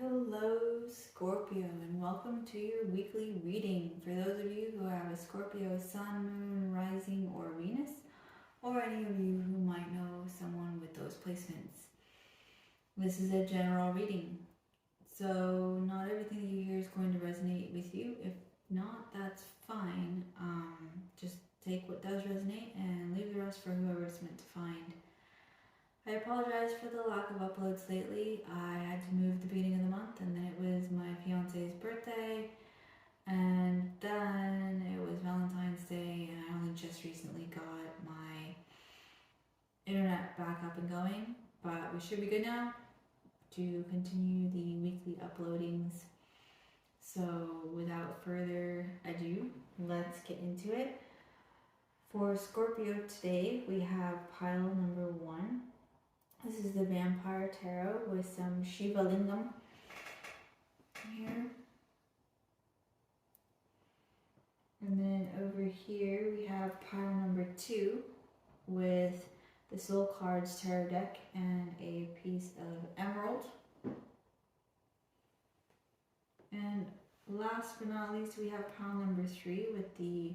Hello Scorpio, and welcome to your weekly reading. For those of you who have a Scorpio Sun, Moon, Rising, or Venus, or any of you who might know someone with those placements. This is a general reading, so not everything that you hear is going to resonate with you. If not, that's fine. Just take what does resonate and leave the rest for whoever it's meant to find. I apologize for the lack of uploads lately. I had to move the beginning of the month, and then it was my fiance's birthday, and then it was Valentine's Day, and I only just recently got my internet back up and going, but we should be good now to continue the weekly uploadings. So without further ado, let's get into it. For Scorpio today, we have pile number 1. This is the Vampire Tarot with some Shiva Lingam here. And then over here we have pile number 2 with the Soul Cards Tarot deck and a piece of emerald. And last but not least, we have pile number 3 with the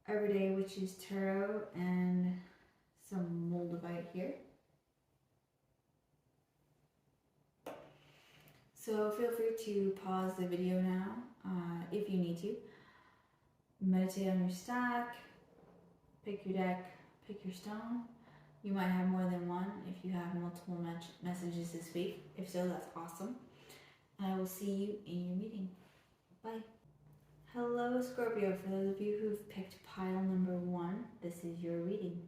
Everyday Witches Tarot and some Moldavite here. So feel free to pause the video now if you need to. Meditate on your stack, pick your deck, pick your stone. You might have more than one if you have multiple messages this week. If so, that's awesome. I will see you in your reading. Bye. Hello Scorpio, for those of you who've picked pile number 1, this is your reading.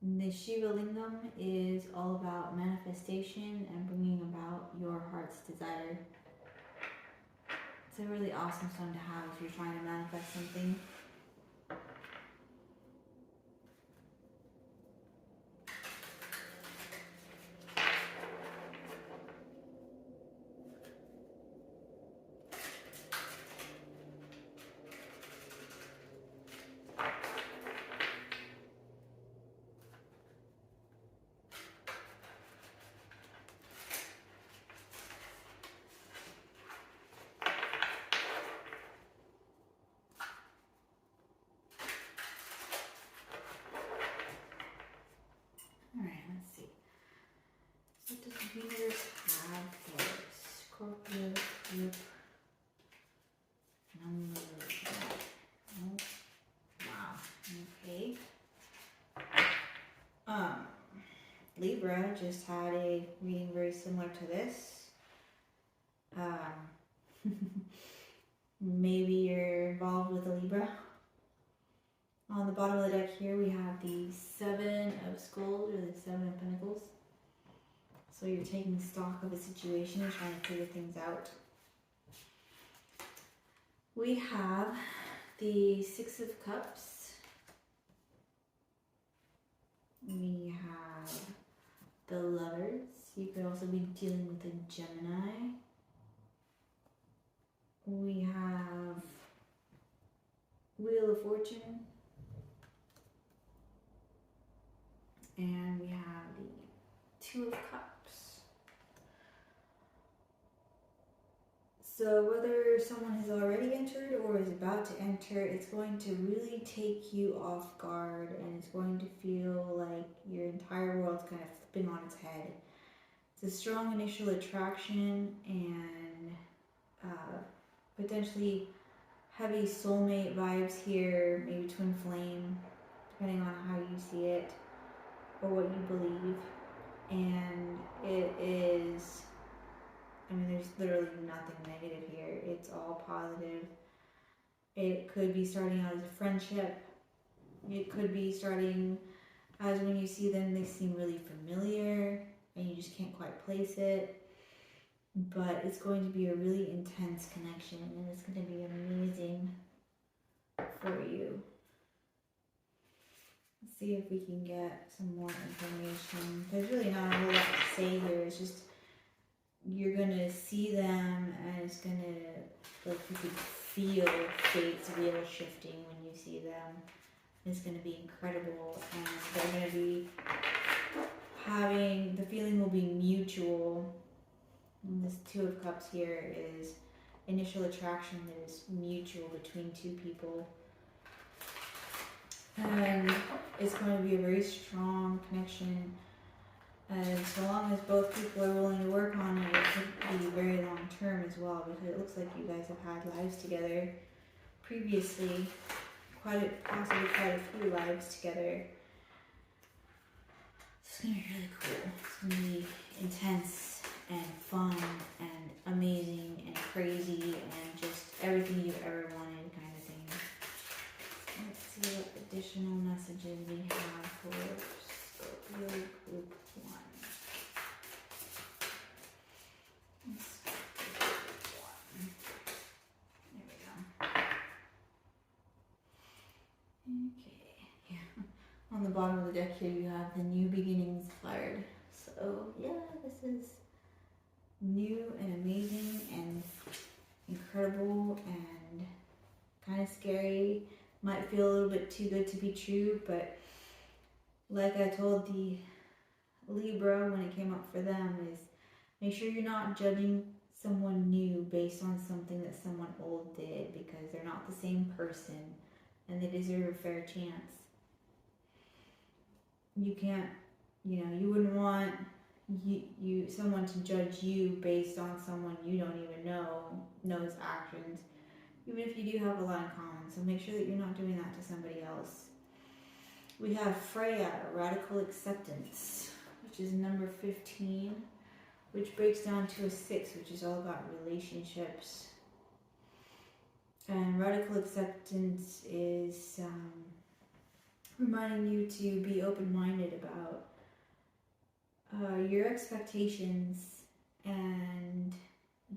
The Shiva Lingam is all about manifestation and bringing about your heart's desire. It's a really awesome stone to have if you're trying to manifest something. Alright, let's see. What does the universe have for Scorpio group number 1? Oh, wow, okay. Libra just had a reading very similar to this. Maybe you're involved with a Libra. On the bottom of the deck here, we have the 7 of Skulls, or the 7 of Pentacles. So you're taking stock of a situation and trying to figure things out. We have the 6 of Cups. We have the Lovers. You could also be dealing with a Gemini. We have Wheel of Fortune. And we have the 2 of Cups. So whether someone has already entered or is about to enter, it's going to really take you off guard, and it's going to feel like your entire world's kind of flipping on its head. It's a strong initial attraction and potentially heavy soulmate vibes here, maybe twin flame, depending on how you see it or what you believe. And it is, I mean, there's literally nothing negative here. It's all positive. It could be starting out as a friendship. It could be starting as when you see them, they seem really familiar and you just can't quite place it. But it's going to be a really intense connection, and it's going to be amazing for you. Let's see if we can get some more information. There's really not a whole lot to say here. It's just you're going to see them, and it's going to, like, you could feel fate's wheel shifting when you see them. It's going to be incredible, and they're going to be having, the feeling will be mutual. And this Two of Cups here is initial attraction that is mutual between two people. And it's going to be a very strong connection. And so long as both people are willing to work on it, it could be very long term as well, because it looks like you guys have had lives together previously, possibly quite a few lives together. It's going to be really cool. It's going to be intense and fun and amazing and crazy and just everything you've ever wanted kind of thing. Let's see what additional messages we have for Scorpio Group 1. There we go. Okay, yeah. On the bottom of the deck here you have the new beginnings card. So yeah, this is new and amazing and incredible and kind of scary. Might feel a little bit too good to be true, but like I told the Libra when it came up for them, is make sure you're not judging someone new based on something that someone old did, because they're not the same person and they deserve a fair chance. You can't, you wouldn't want someone to judge you based on someone you don't even knows actions, even if you do have a lot in common. So make sure that you're not doing that to somebody else. We have Freya, Radical Acceptance, which is number 15, which breaks down to a 6, which is all about relationships. And Radical Acceptance is reminding you to be open-minded about your expectations and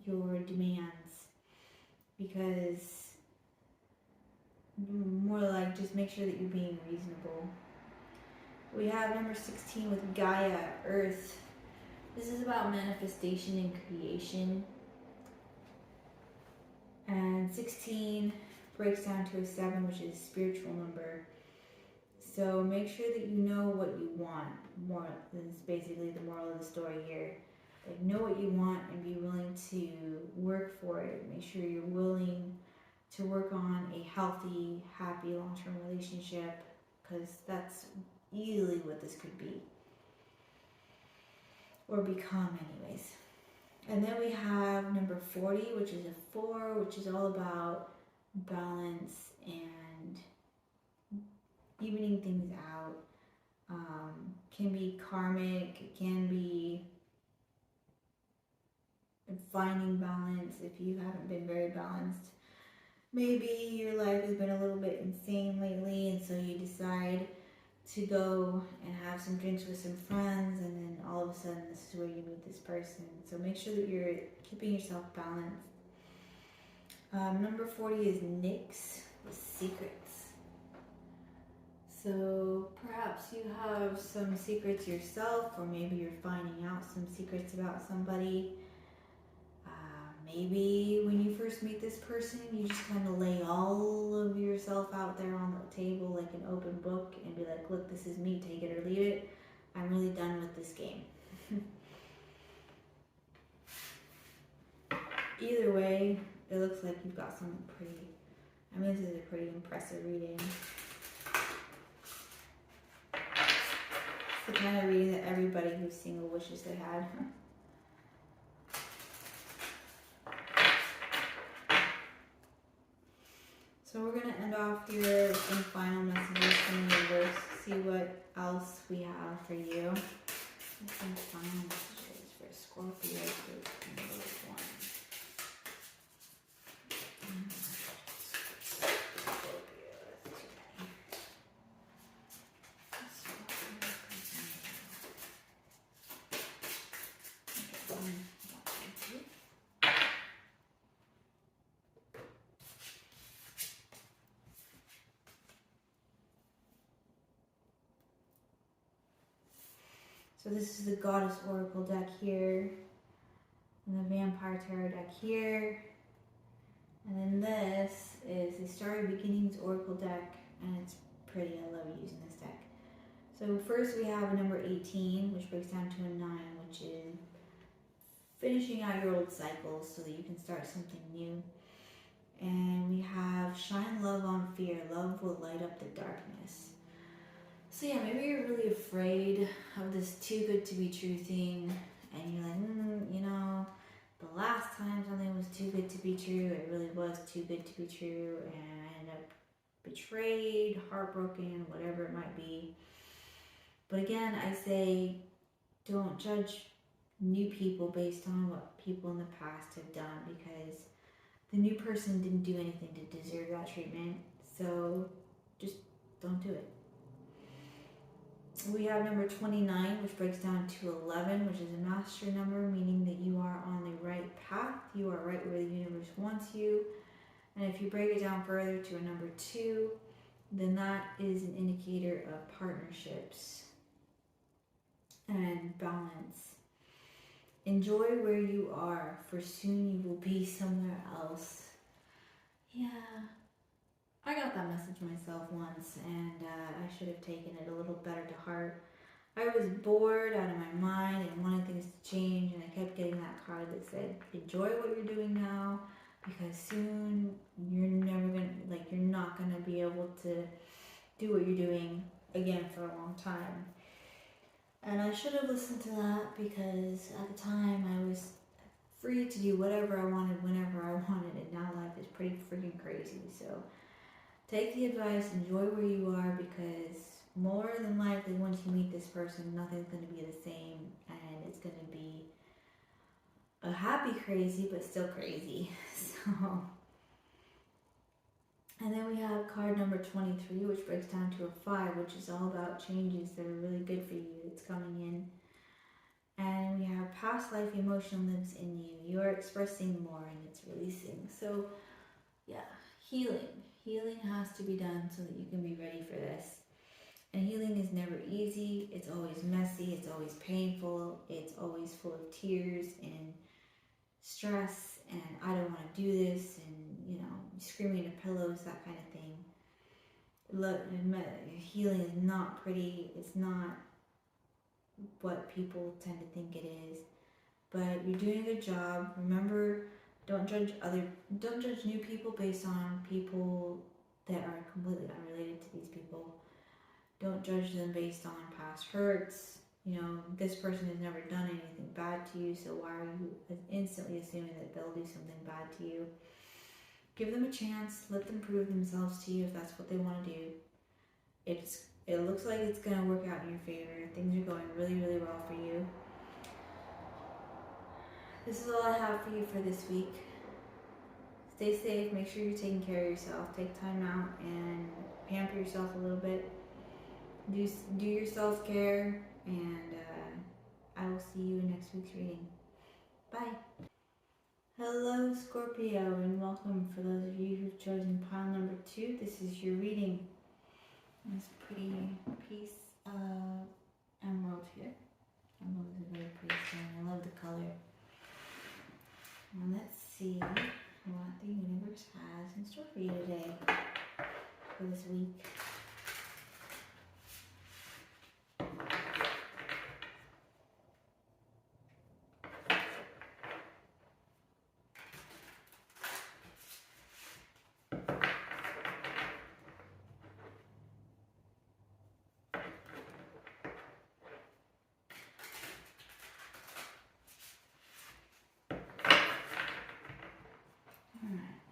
your demands, because more like just make sure that you're being reasonable. We have number 16 with Gaia, Earth. This is about manifestation and creation. And 16 breaks down to a 7, which is a spiritual number. So make sure that you know what you want. More is basically the moral of the story here. Like, know what you want and be willing to work for it. Make sure you're willing to work on a healthy, happy, long-term relationship, because that's easily what this could be. Or become anyways. And then we have number 40, which is a 4, which is all about balance and evening things out. Can be karmic, it can be finding balance if you haven't been very balanced. Maybe your life has been a little bit insane lately, and so you decide to go and have some drinks with some friends, and then all of a sudden this is where you meet this person. So make sure that you're keeping yourself balanced. Number 40 is Nyx, with secrets. So perhaps you have some secrets yourself, or maybe you're finding out some secrets about somebody. Maybe when you first meet this person, you just kind of lay all of yourself out there on the table like an open book and be like, look, this is me, take it or leave it. I'm really done with this game. Either way, it looks like you've got something pretty, this is a pretty impressive reading. It's the kind of reading that everybody who's single wishes they had. So we're going to end off here with some final messages from the universe, see what else we have for you. Some final messages for Scorpio group number 1. So this is the Goddess Oracle deck here, and the Vampire Tarot deck here, and then this is the Starry Beginnings Oracle deck, and it's pretty. I love using this deck. So first we have a number 18, which breaks down to a 9, which is finishing out your old cycles so that you can start something new. And we have shine love on fear. Love will light up the darkness. So yeah, maybe you're really afraid of this too good to be true thing. And you're like, you know, the last time something was too good to be true, it really was too good to be true. And I ended up betrayed, heartbroken, whatever it might be. But again, I say, don't judge new people based on what people in the past have done, because the new person didn't do anything to deserve that treatment. So just don't do it. We have number 29, which breaks down to 11, which is a master number, meaning that you are on the right path. You are right where the universe wants you. And if you break it down further to a number 2, then that is an indicator of partnerships and balance. Enjoy where you are, for soon you will be somewhere else. Yeah, I got that message myself once, and I should have taken it a little better to heart. I was bored out of my mind and wanted things to change, and I kept getting that card that said, enjoy what you're doing now, because soon you're not gonna be able to do what you're doing again for a long time. And I should have listened to that, because at the time I was free to do whatever I wanted, whenever I wanted, and now life is pretty freaking crazy. So take the advice, enjoy where you are, because more than likely once you meet this person, nothing's going to be the same, and it's going to be a happy crazy, but still crazy. So, and then we have card number 23, which breaks down to a 5, which is all about changes that are really good for you that's coming in. And we have past life emotion lives in you. You are expressing more and it's releasing. So yeah, healing. Healing has to be done so that you can be ready for this. And healing is never easy. It's always messy. It's always painful. It's always full of tears and stress and I don't want to do this and, you know, screaming into pillows, that kind of thing. Look, healing is not pretty. It's not what people tend to think it is. But you're doing a good job. Remember, don't judge new people based on people that are completely unrelated to these people. Don't judge them based on past hurts. You know, this person has never done anything bad to you, so why are you instantly assuming that they'll do something bad to you? Give them a chance. Let them prove themselves to you if that's what they want to do. It looks like it's going to work out in your favor. Things are going really, really well for you. This is all I have for you for this week. Stay safe. Make sure you're taking care of yourself. Take time out and pamper yourself a little bit. Do your self-care, and I will see you in next week's reading. Bye. Hello, Scorpio, and welcome. For those of you who've chosen pile number 2, this is your reading. This pretty piece of emerald here. Emerald is a very pretty stone. I love the color. And let's see what the universe has in store for you today, for this week.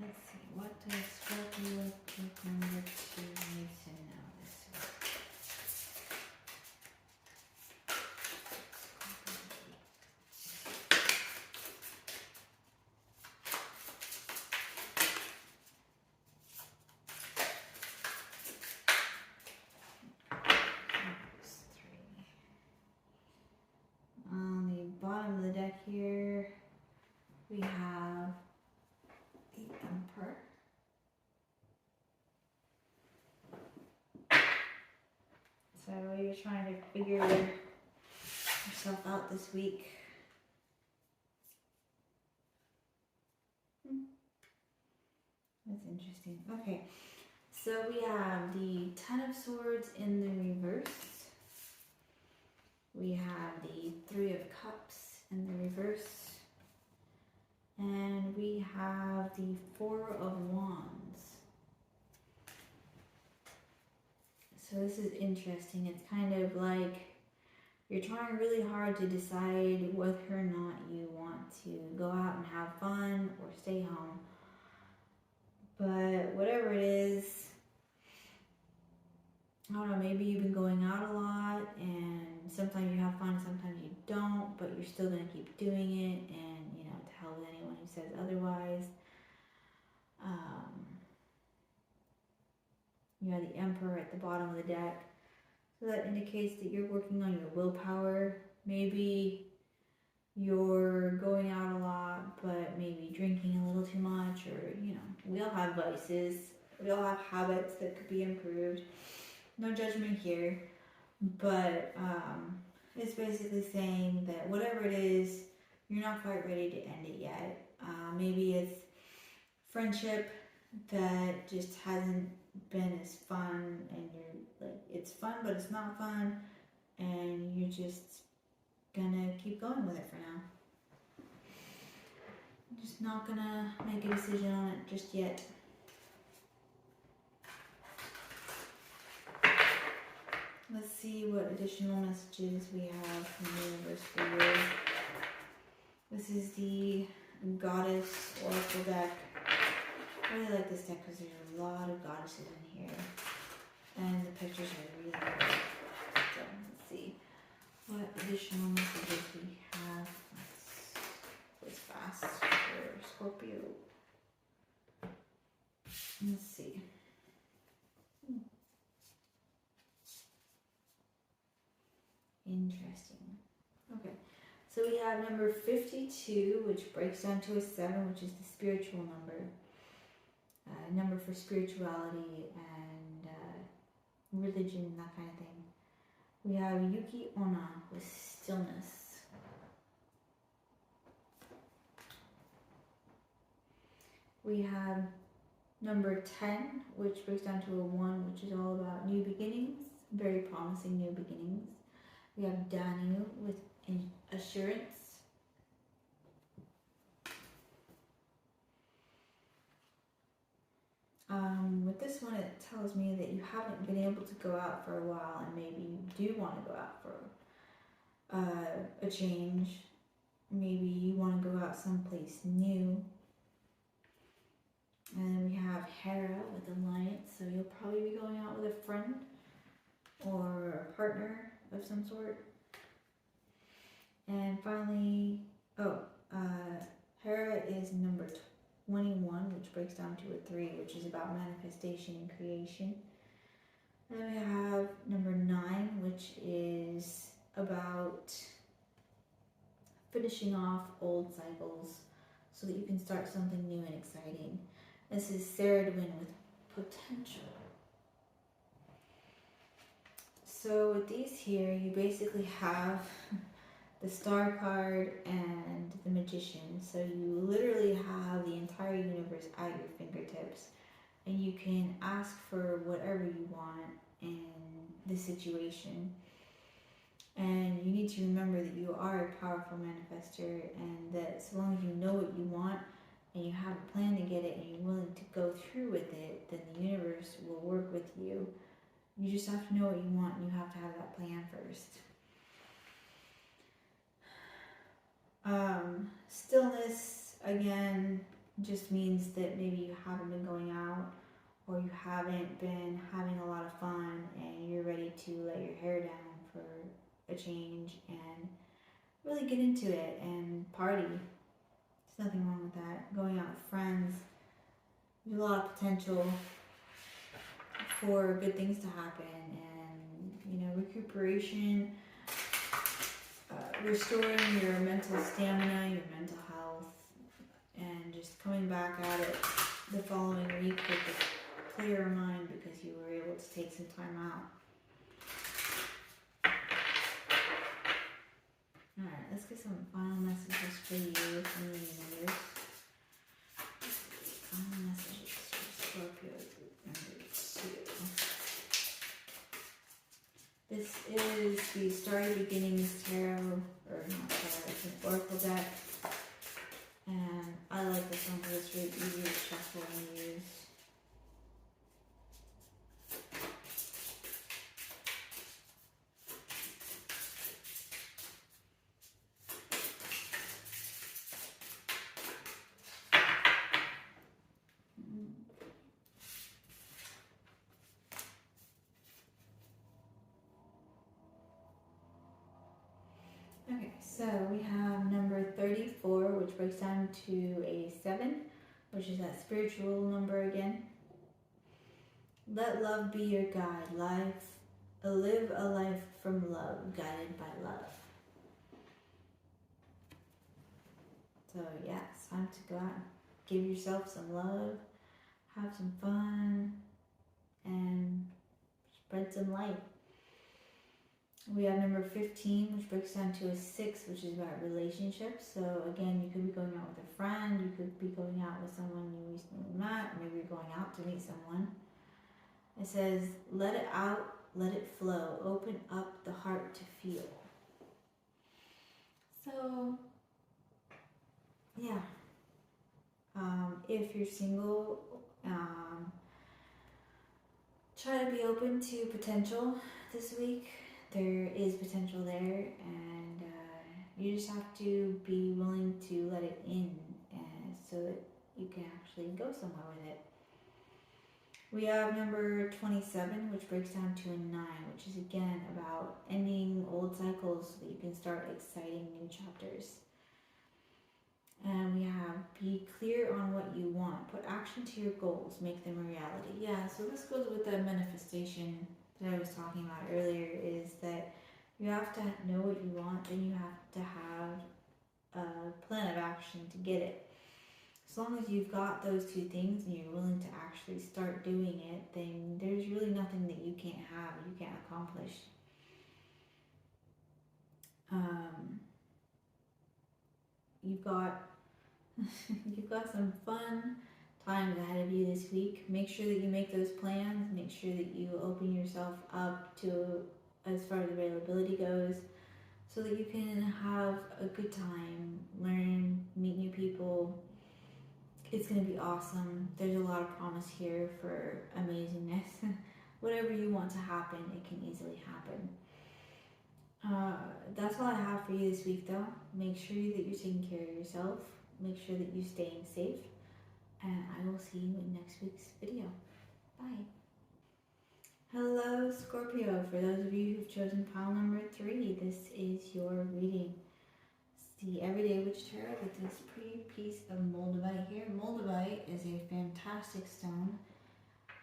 Let's see, what does Scorpio pick number 2 need to know this week? On the bottom of the deck here, we have the Emperor. So you're trying to figure yourself out this week. That's interesting. Okay, so we have the Ten of Swords in the reverse. We have the Three of Cups in the reverse. And we have the Four of Wands. So this is interesting. It's kind of like you're trying really hard to decide whether or not you want to go out and have fun or stay home. But whatever it is, I don't know, maybe you've been going out a lot and sometimes you have fun, sometimes you don't, but you're still going to keep doing it, and, you know, to hell with anyone who says otherwise. You have the Emperor at the bottom of the deck. So that indicates that you're working on your willpower. Maybe you're going out a lot, but maybe drinking a little too much, or, you know, we all have vices. We all have habits that could be improved. No judgment here, but it's basically saying that whatever it is, you're not quite ready to end it yet. Maybe it's friendship that just hasn't been as fun, and you're like, it's fun but it's not fun, and you're just gonna keep going with it for now. I'm just not gonna make a decision on it just yet. Let's see what additional messages we have from the universe for you. This is the Goddess Oracle deck. I really like this deck because there's a lot of goddesses in here. And the pictures are really good. So let's see what additional messages we have. Let's fast for Scorpio. Let's see. Interesting. Okay, so we have number 52, which breaks down to a 7, which is the spiritual number. Number for spirituality and religion, that kind of thing. We have Yuki Onna with stillness. We have number 10, which breaks down to a 1, which is all about new beginnings, very promising new beginnings. We have Danu with assurance. With this one, it tells me that you haven't been able to go out for a while, and maybe you do want to go out for a change. Maybe you want to go out someplace new. And then we have Hera with Alliance, so you'll probably be going out with a friend or a partner of some sort. And finally, Hera is number 21, which breaks down to a 3, which is about manifestation and creation. And then we have number 9, which is about finishing off old cycles so that you can start something new and exciting. This is Saradwin with potential. So with these here, you basically have the Star card and the Magician. So you literally have the entire universe at your fingertips, and you can ask for whatever you want in the situation. And you need to remember that you are a powerful manifester, and that so long as you know what you want and you have a plan to get it and you're willing to go through with it, then the universe will work with you. You just have to know what you want, and you have to have that plan first. Stillness, again, just means that maybe you haven't been going out, or you haven't been having a lot of fun, and you're ready to let your hair down for a change and really get into it and party. There's nothing wrong with that. Going out with friends, there's a lot of potential for good things to happen, and, you know, recuperation, restoring your mental stamina, your mental health, and just coming back at it the following week with a clearer mind because you were able to take some time out. Alright, let's get some final messages for you from the universe. Final messages for Scorpio number 2. This is the Starry Beginnings Tarot, or not tarot, it's an Oracle deck. And I like this So we have number 34, which breaks down to a 7, which is that spiritual number again. Let love be your guide. Live a life from love, guided by love. So yeah, it's time to go out and give yourself some love, have some fun, and spread some light. We have number 15, which breaks down to a 6, which is about relationships. So again, you could be going out with a friend, you could be going out with someone you recently met, or maybe you're going out to meet someone. It says, let it out, let it flow, open up the heart to feel. So, yeah. If you're single, try to be open to potential this week. There is potential there, and you just have to be willing to let it in, and so that you can actually go somewhere with it. We have number 27, which breaks down to a 9, which is again about ending old cycles so that you can start exciting new chapters. And we have be clear on what you want. Put action to your goals. Make them a reality. Yeah, so this goes with the manifestation that I was talking about earlier, is that you have to know what you want, and you have to have a plan of action to get it. As long as you've got those two things and you're willing to actually start doing it, then there's really nothing that you can't have, you can't accomplish. You've got some fun times ahead of you this week. Make sure that you make those plans. Make sure that you open yourself up to, as far as availability goes, so that you can have a good time, learn, meet new people. It's going to be awesome. There's a lot of promise here for amazingness. Whatever you want to happen, it can easily happen. That's all I have for you this week, though. Make sure that you're taking care of yourself. Make sure that you're staying safe. And I will see you in next week's video. Bye. Hello, Scorpio. For those of you who've chosen pile number 3, this is your reading. It's the Everyday Witch Tarot with this pretty piece of Moldavite here. Moldavite is a fantastic stone.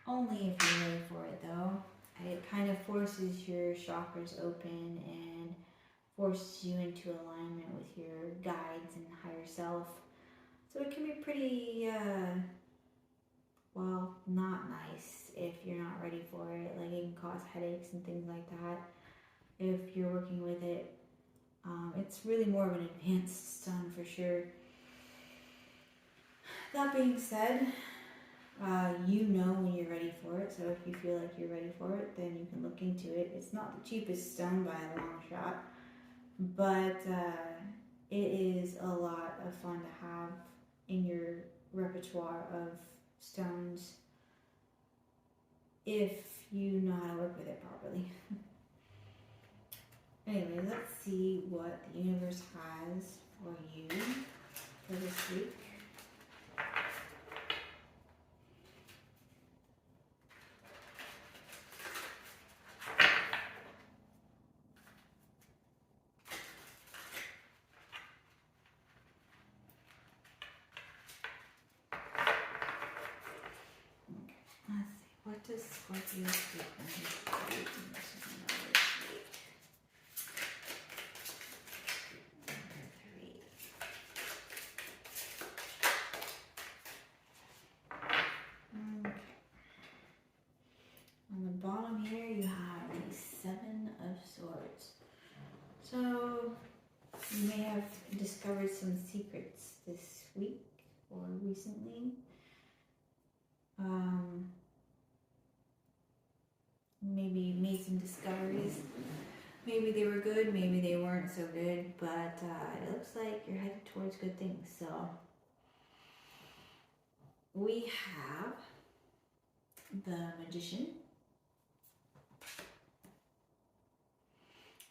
Only if you're ready for it, though. It kind of forces your chakras open and forces you into alignment with your guides and higher self. So it can be pretty, well, not nice if you're not ready for it. Like, it can cause headaches and things like that if you're working with it. It's really more of an advanced stone for sure. That being said, you know when you're ready for it, so if you feel like you're ready for it, then you can look into it. It's not the cheapest stone by a long shot, but it is a lot of fun to have in your repertoire of stones if you know how to work with it properly. Anyway, let's see what the universe has for you for this week. What does Scorpio speak on his week? Number 3. Okay. On the bottom here, you have the 7 of Swords. So you may have discovered some secrets this week or recently. Maybe made some discoveries. Maybe they were good, maybe they weren't so good, but it looks like you're headed towards good things. So we have the Magician.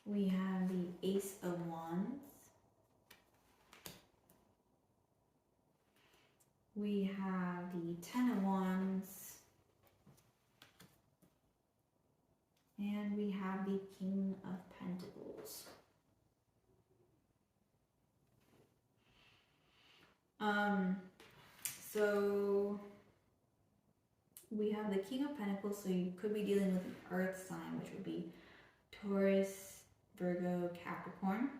We have the Ace of Wands. We have the 10 of Wands. And we have the King of Pentacles. So we have the King of Pentacles, so you could be dealing with an Earth sign, which would be Taurus, Virgo, Capricorn.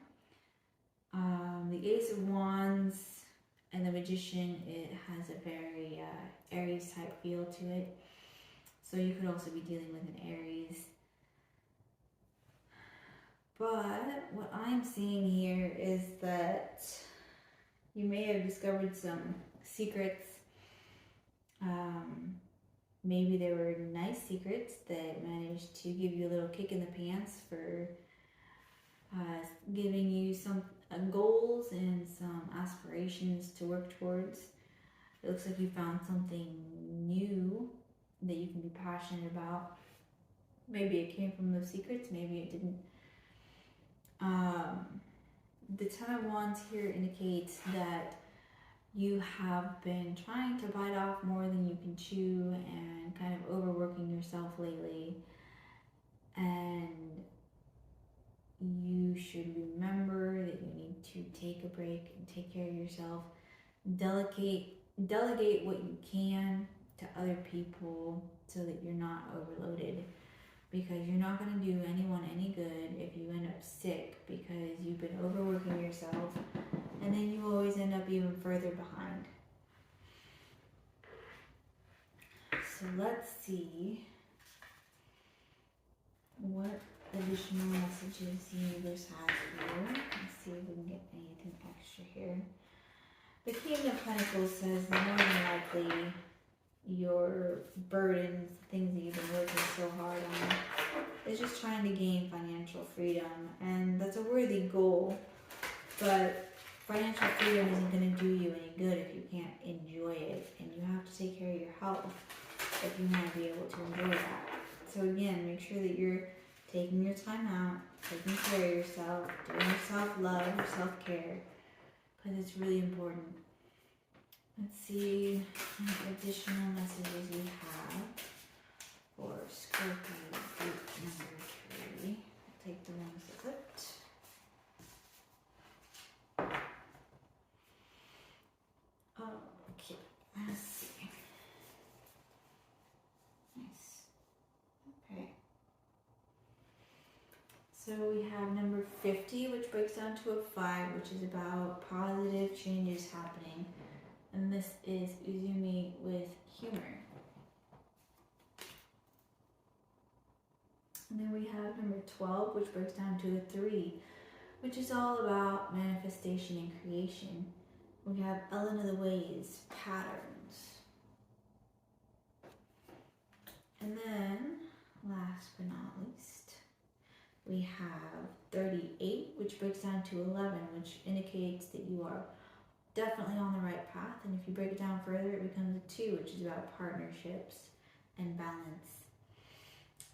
The Ace of Wands and the Magician, it has a very Aries type feel to it. So you could also be dealing with an Aries. But what I'm seeing here is that you may have discovered some secrets. Maybe they were nice secrets that managed to give you a little kick in the pants for giving you some goals and some aspirations to work towards. It looks like you found something new that you can be passionate about. Maybe it came from those secrets, maybe it didn't. The Ten of Wands here indicates that you have been trying to bite off more than you can chew and kind of overworking yourself lately. And you should remember that you need to take a break and take care of yourself. Delegate what you can to other people so that you're not overloaded. Because you're not going to do anyone any good if you end up sick because you've been overworking yourself, and then you always end up even further behind. So let's see what additional messages the universe has for you. Let's see if we can get anything extra here. The King of Pentacles says that more than likely your burdens, things that you've been working so hard on, is just trying to gain financial freedom, and that's a worthy goal, but financial freedom isn't going to do you any good if you can't enjoy it, and you have to take care of your health if you want to be able to enjoy that. So again, make sure that you're taking your time out, taking care of yourself, doing your self-love, your self-care, because it's really important. Let's see what additional messages we have for Scorpio group number 3. I'll take the ones that clipped. Okay, let's see. Nice. Okay. So we have number 50, which breaks down to a 5, which is about positive changes happening. And this is Uzumi with humor. And then we have number 12, which breaks down to a 3, which is all about manifestation and creation. We have Ellen of the Ways, patterns. And then, last but not least, we have 38, which breaks down to 11, which indicates that you are definitely on the right path. And if you break it down further, it becomes a 2, which is about partnerships and balance.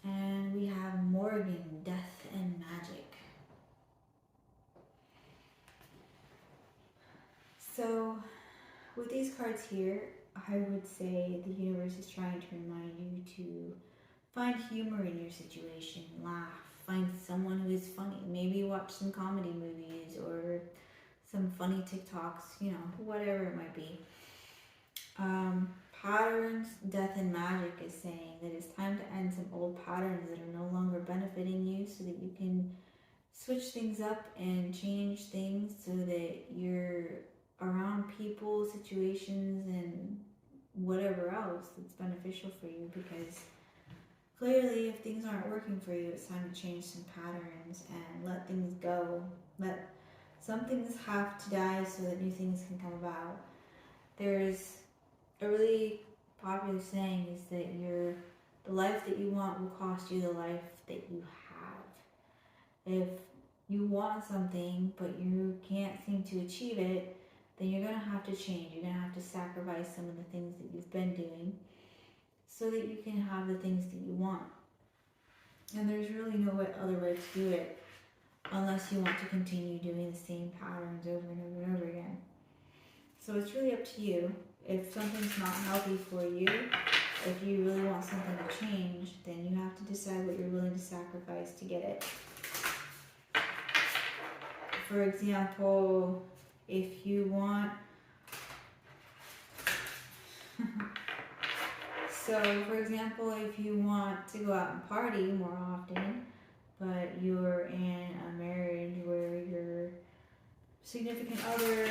And we have Morgan, death and magic. So with these cards here, I would say the universe is trying to remind you to find humor in your situation, laugh, find someone who is funny. Maybe watch some comedy movies or some funny TikToks, you know, whatever it might be. Patterns, death, and magic is saying that it's time to end some old patterns that are no longer benefiting you so that you can switch things up and change things so that you're around people, situations, and whatever else that's beneficial for you, because clearly if things aren't working for you, it's time to change some patterns and let things go. Let some things have to die so that new things can come about. There's a really popular saying is that the life that you want will cost you the life that you have. If you want something but you can't seem to achieve it, then you're going to have to change. You're going to have to sacrifice some of the things that you've been doing so that you can have the things that you want. And there's really no other way to do it unless you want to continue doing the same patterns over and over and over again. So it's really up to you. If something's not healthy for you, if you really want something to change, then you have to decide what you're willing to sacrifice to get it. For example, if you want So, for example, if you want to go out and party more often, but you're in a marriage where your significant other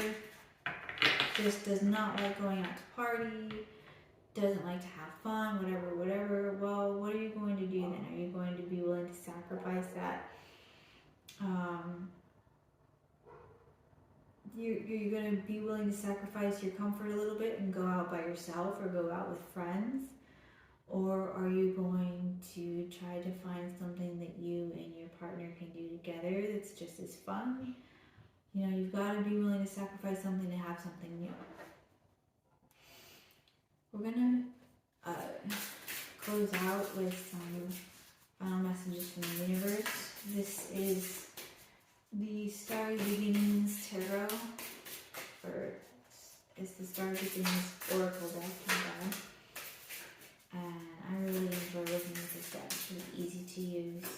just does not like going out to party, doesn't like to have fun, whatever, well, what are you going to do then? Are you going to be willing to sacrifice that? You're going to be willing to sacrifice your comfort a little bit and go out by yourself or go out with friends? Or are you going to try to find something that you and your partner can do together that's just as fun? You know, you've got to be willing to sacrifice something to have something new. We're going to close out with some final messages from the universe. This is the Starry Beginnings Tarot, or it's the Starry Beginnings Oracle deck. And I really enjoy working with this deck. It's really easy to use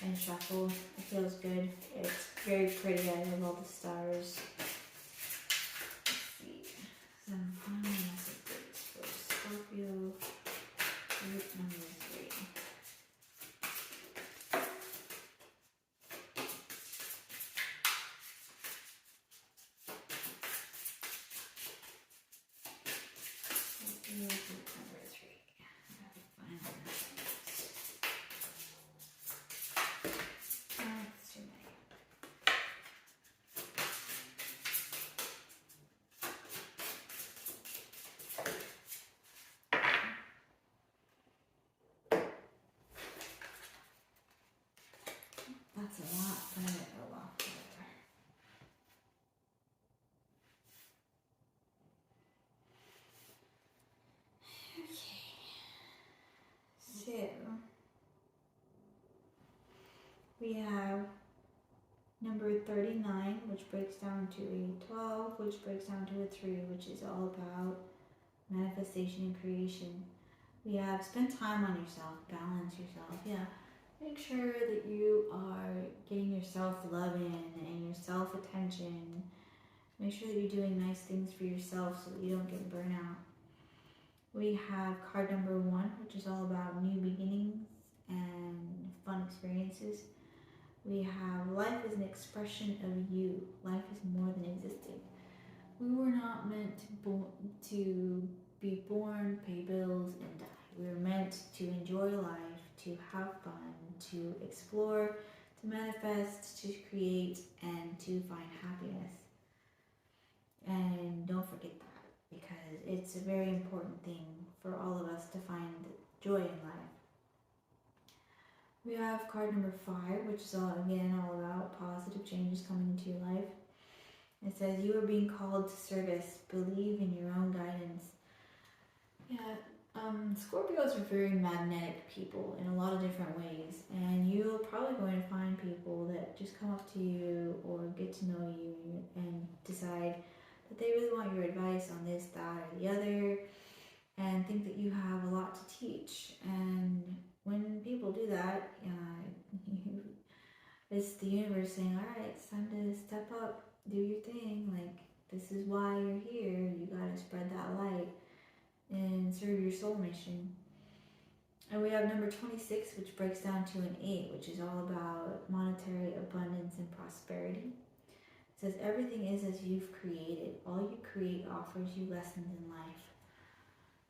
and shuffle. It feels good. It's very pretty. I love all the stars. Let's see. Some final messages for Scorpio group number 3. Scorpio group number 3. Final messages. That's too many. That's a lot, but oh well, whatever. Okay. So we have number 39, which breaks down to a 12, which breaks down to a 3, which is all about manifestation and creation. We have spend time on yourself, balance yourself. Yeah, make sure that you are getting your self-love in and your self-attention. Make sure that you're doing nice things for yourself so that you don't get burnout. We have card number 1, which is all about new beginnings and fun experiences. We have life is an expression of you. Life is more than existing. We were not meant to be born, pay bills, and die. We were meant to enjoy life, to have fun, to explore, to manifest, to create, and to find happiness. And don't forget that, because it's a very important thing for all of us to find joy in life. We have card number 5, which is all about positive changes coming into your life. It says, you are being called to service. Believe in your own guidance. Yeah, Scorpios are very magnetic people in a lot of different ways. And you're probably going to find people that just come up to you or get to know you and decide that they really want your advice on this, that, or the other, and think that you have a lot to teach. And when people do that, it's the universe saying, all right, it's time to step up, do your thing. Like, this is why you're here. You got to spread that light and serve your soul mission. And we have number 26, which breaks down to an 8, which is all about monetary abundance and prosperity. It says, everything is as you've created. All you create offers you lessons in life.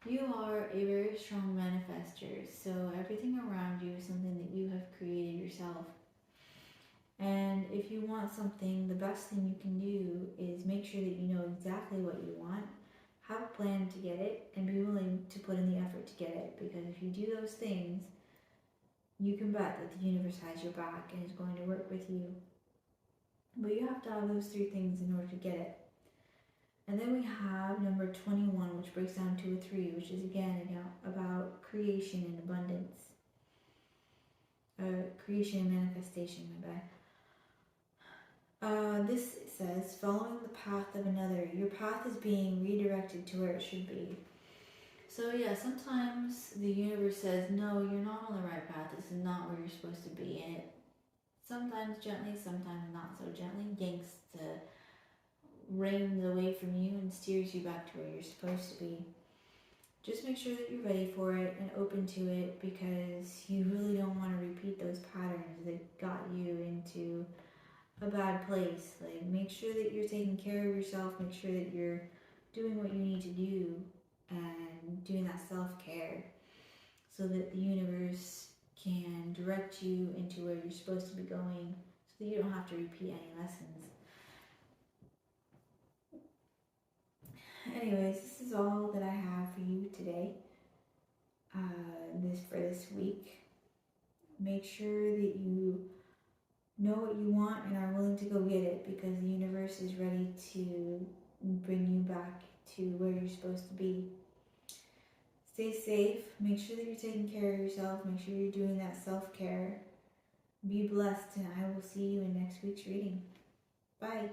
You are a very strong manifester, so everything around you is something that you have created yourself. And if you want something, the best thing you can do is make sure that you know exactly what you want, have a plan to get it, and be willing to put in the effort to get it. Because if you do those things, you can bet that the universe has your back and is going to work with you. But you have to have those 3 things in order to get it. And then we have number 21, which breaks down to a 3, which is again about creation and abundance. Creation and manifestation, my bad. This says, following the path of another. Your path is being redirected to where it should be. So yeah, sometimes the universe says, no, you're not on the right path. This is not where you're supposed to be. And it sometimes gently, sometimes not so gently, yanks the reins away from you and steers you back to where you're supposed to be. just make sure that you're ready for it and open to it, because you really don't want to repeat those patterns that got you into a bad place. Like, make sure that you're taking care of yourself, make sure that you're doing what you need to do and doing that self-care so that the universe can direct you into where you're supposed to be going, so that you don't have to repeat any lessons. Anyways, this is all that I have for you today, for this week. Make sure that you know what you want and are willing to go get it, because the universe is ready to bring you back to where you're supposed to be. Stay safe. Make sure that you're taking care of yourself. Make sure you're doing that self-care. Be blessed, and I will see you in next week's reading. Bye.